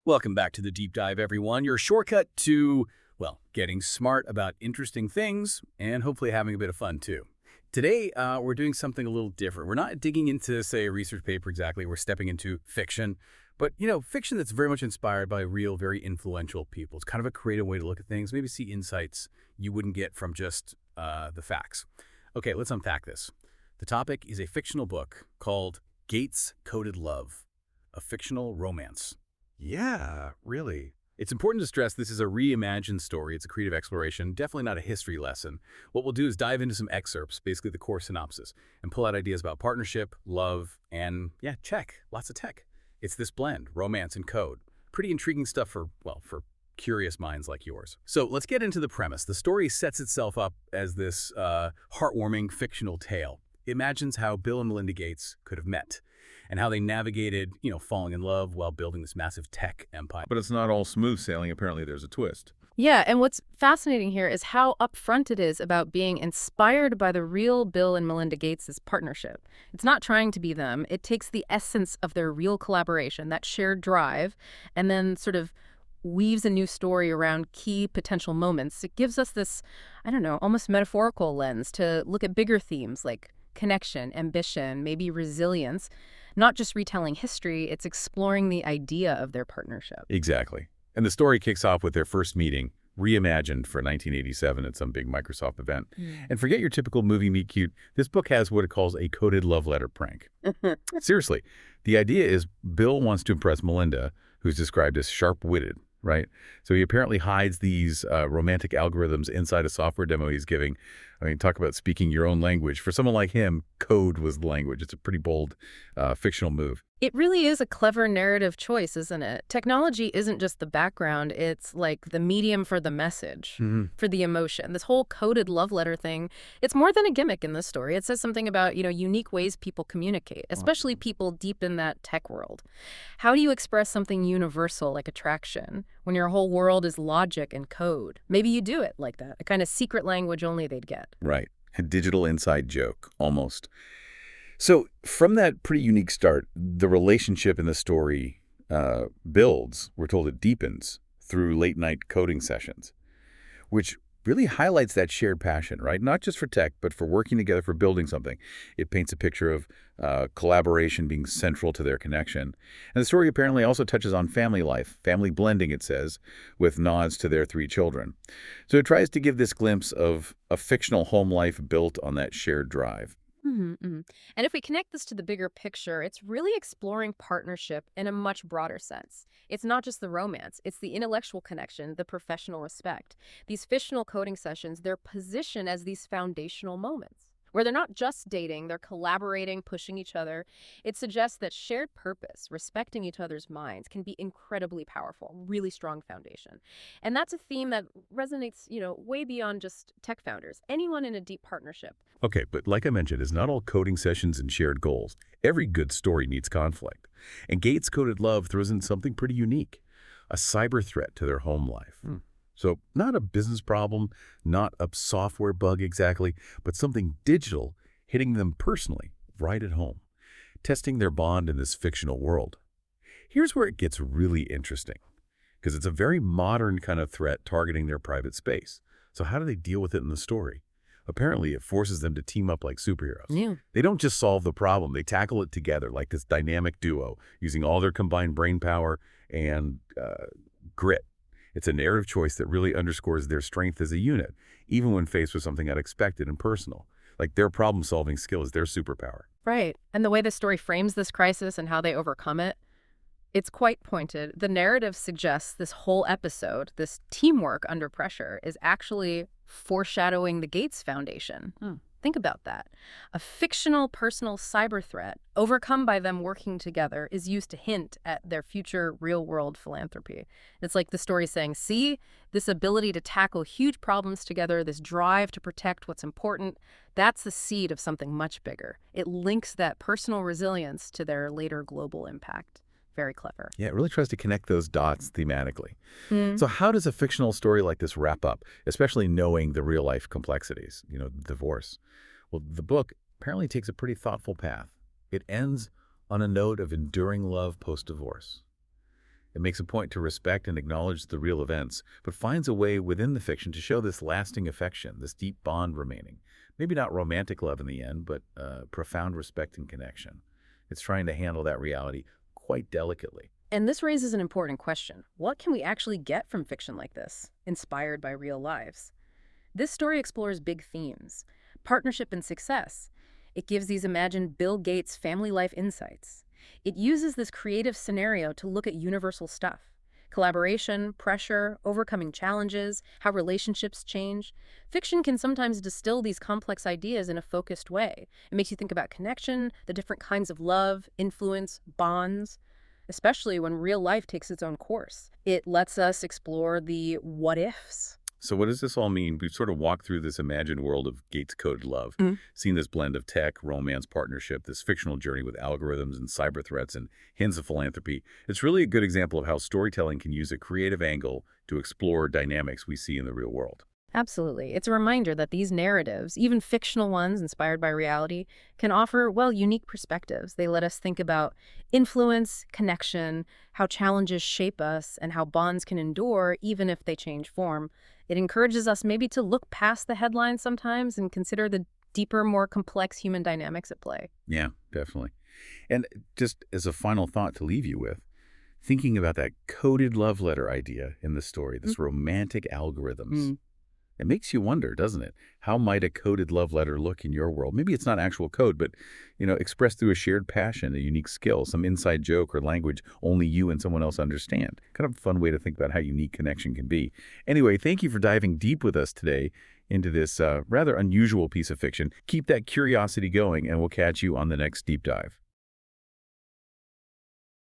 Welcome back to the Deep Dive, everyone. Your shortcut to, well, getting smart about interesting things and hopefully having a bit of fun, too. Today, we're doing something a little different. We're not digging into, say, a research paper exactly. We're stepping into fiction. But, fiction that's very much inspired by real, very influential people. It's kind of a creative way to look at things, maybe see insights you wouldn't get from just the facts. Okay, let's unpack this. The topic is a fictional book called Gates Coded Love, a fictional romance. Yeah, really. It's important to stress this is a reimagined story. It's a creative exploration, definitely not a history lesson. What we'll do is dive into some excerpts, basically the core synopsis, and pull out ideas about partnership, love, and, check, lots of tech. It's this blend, romance and code. Pretty intriguing stuff for curious minds like yours. So let's get into the premise. The story sets itself up as this heartwarming fictional tale. It imagines how Bill and Melinda Gates could have met and how they navigated, falling in love while building this massive tech empire. But it's not all smooth sailing. Apparently there's a twist. Yeah, and what's fascinating here is how upfront it is about being inspired by the real Bill and Melinda Gates' partnership. It's not trying to be them. It takes the essence of their real collaboration, that shared drive, and then sort of weaves a new story around key potential moments. It gives us this, almost metaphorical lens to look at bigger themes like connection, ambition, maybe resilience. Not just retelling history, it's exploring the idea of their partnership. Exactly. And the story kicks off with their first meeting, reimagined for 1987 at some big Microsoft event. And forget your typical movie meet cute. This book has what it calls a coded love letter prank. Seriously, the idea is Bill wants to impress Melinda, who's described as sharp-witted, right? So he apparently hides these romantic algorithms inside a software demo he's giving. Talk about speaking your own language. For someone like him, code was the language. It's a pretty bold fictional move. It really is a clever narrative choice, isn't it? Technology isn't just the background. It's like the medium for the message, for the emotion. This whole coded love letter thing, it's more than a gimmick in this story. It says something about, unique ways people communicate, especially people deep in that tech world. How do you express something universal like attraction when your whole world is logic and code? Maybe you do it like that, a kind of secret language only they'd get. Right. A digital inside joke, almost. So from that pretty unique start, the relationship in the story builds, we're told it deepens, through late-night coding sessions, which really highlights that shared passion, right? Not just for tech, but for working together for building something. It paints a picture of collaboration being central to their connection. And the story apparently also touches on family life, family blending, it says, with nods to their 3 children. So it tries to give this glimpse of a fictional home life built on that shared drive. And if we connect this to the bigger picture, it's really exploring partnership in a much broader sense. It's not just the romance, it's the intellectual connection, the professional respect. These fictional coding sessions, they're positioned as these foundational moments where they're not just dating, they're collaborating, pushing each other. It suggests that shared purpose, respecting each other's minds, can be incredibly powerful, really strong foundation. And that's a theme that resonates, way beyond just tech founders, anyone in a deep partnership. Okay, but like I mentioned, it's not all coding sessions and shared goals. Every good story needs conflict. And Gates Coded Love throws in something pretty unique, a cyber threat to their home life. So not a business problem, not a software bug exactly, but something digital hitting them personally right at home, testing their bond in this fictional world. Here's where it gets really interesting, because it's a very modern kind of threat targeting their private space. So how do they deal with it in the story? Apparently, it forces them to team up like superheroes. Yeah. They don't just solve the problem, they tackle it together like this dynamic duo, using all their combined brain power and grit. It's a narrative choice that really underscores their strength as a unit, even when faced with something unexpected and personal. Like their problem-solving skill is their superpower. Right. And the way the story frames this crisis and how they overcome it, it's quite pointed. The narrative suggests this whole episode, this teamwork under pressure, is actually foreshadowing the Gates Foundation. Think about that. A fictional personal cyber threat overcome by them working together is used to hint at their future real-world philanthropy. It's like the story saying, see, this ability to tackle huge problems together, this drive to protect what's important, that's the seed of something much bigger. It links that personal resilience to their later global impact. Very clever. Yeah, it really tries to connect those dots thematically. So how does a fictional story like this wrap up, especially knowing the real-life complexities, divorce? Well, the book apparently takes a pretty thoughtful path. It ends on a note of enduring love post-divorce. It makes a point to respect and acknowledge the real events, but finds a way within the fiction to show this lasting affection, this deep bond remaining. Maybe not romantic love in the end, but profound respect and connection. It's trying to handle that reality quite delicately. And this raises an important question. What can we actually get from fiction like this, inspired by real lives? This story explores big themes: partnership and success. It gives these imagined Bill Gates family life insights. It uses this creative scenario to look at universal stuff: collaboration, pressure, overcoming challenges, how relationships change. Fiction can sometimes distill these complex ideas in a focused way. It makes you think about connection, the different kinds of love, influence, bonds, especially when real life takes its own course. It lets us explore the what-ifs. So what does this all mean? We've sort of walked through this imagined world of Gates-coded love, seen this blend of tech, romance, partnership, this fictional journey with algorithms and cyber threats and hints of philanthropy. It's really a good example of how storytelling can use a creative angle to explore dynamics we see in the real world. Absolutely. It's a reminder that these narratives, even fictional ones inspired by reality, can offer, well, unique perspectives. They let us think about influence, connection, how challenges shape us, and how bonds can endure even if they change form. It encourages us maybe to look past the headlines sometimes and consider the deeper, more complex human dynamics at play. Yeah, definitely. And just as a final thought to leave you with, thinking about that coded love letter idea in the story, this romantic algorithms. It makes you wonder, doesn't it? How might a coded love letter look in your world? Maybe it's not actual code, but, expressed through a shared passion, a unique skill, some inside joke or language only you and someone else understand. Kind of a fun way to think about how unique connection can be. Anyway, thank you for diving deep with us today into this rather unusual piece of fiction. Keep that curiosity going, and we'll catch you on the next deep dive.